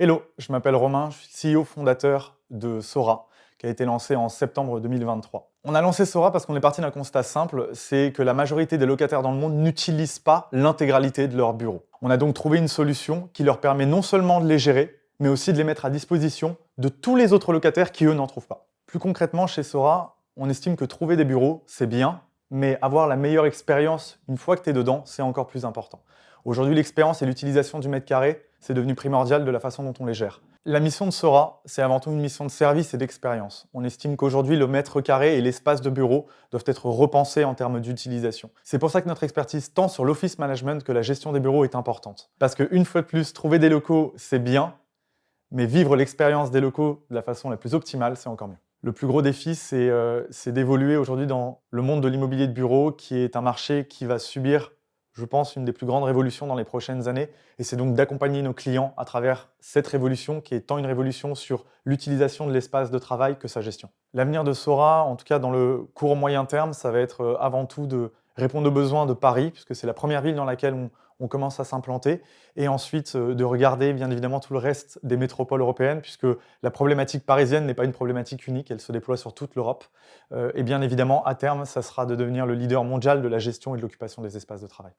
Hello, je m'appelle Romain, je suis CEO fondateur de Sora, qui a été lancé en septembre 2023. On a lancé Sora parce qu'on est parti d'un constat simple, c'est que la majorité des locataires dans le monde n'utilisent pas l'intégralité de leur bureau. On a donc trouvé une solution qui leur permet non seulement de les gérer, mais aussi de les mettre à disposition de tous les autres locataires qui, eux, n'en trouvent pas. Plus concrètement, chez Sora, on estime que trouver des bureaux, c'est bien, mais avoir la meilleure expérience une fois que tu es dedans, c'est encore plus important. Aujourd'hui, l'expérience et l'utilisation du mètre carré, c'est devenu primordial de la façon dont on les gère. La mission de Sora, c'est avant tout une mission de service et d'expérience. On estime qu'aujourd'hui, le mètre carré et l'espace de bureau doivent être repensés en termes d'utilisation. C'est pour ça que notre expertise tant sur l'office management que la gestion des bureaux est importante. Parce qu'une fois de plus, trouver des locaux, c'est bien, mais vivre l'expérience des locaux de la façon la plus optimale, c'est encore mieux. Le plus gros défi, c'est d'évoluer aujourd'hui dans le monde de l'immobilier de bureau, qui est un marché qui va subir, je pense, une des plus grandes révolutions dans les prochaines années. Et c'est donc d'accompagner nos clients à travers cette révolution, qui est tant une révolution sur l'utilisation de l'espace de travail que sa gestion. L'avenir de Sora, en tout cas dans le court moyen terme, ça va être avant tout de répondre aux besoins de Paris, puisque c'est la première ville dans laquelle on commence à s'implanter, et ensuite de regarder bien évidemment tout le reste des métropoles européennes, puisque la problématique parisienne n'est pas une problématique unique, elle se déploie sur toute l'Europe. Et bien évidemment, à terme, ça sera de devenir le leader mondial de la gestion et de l'occupation des espaces de travail.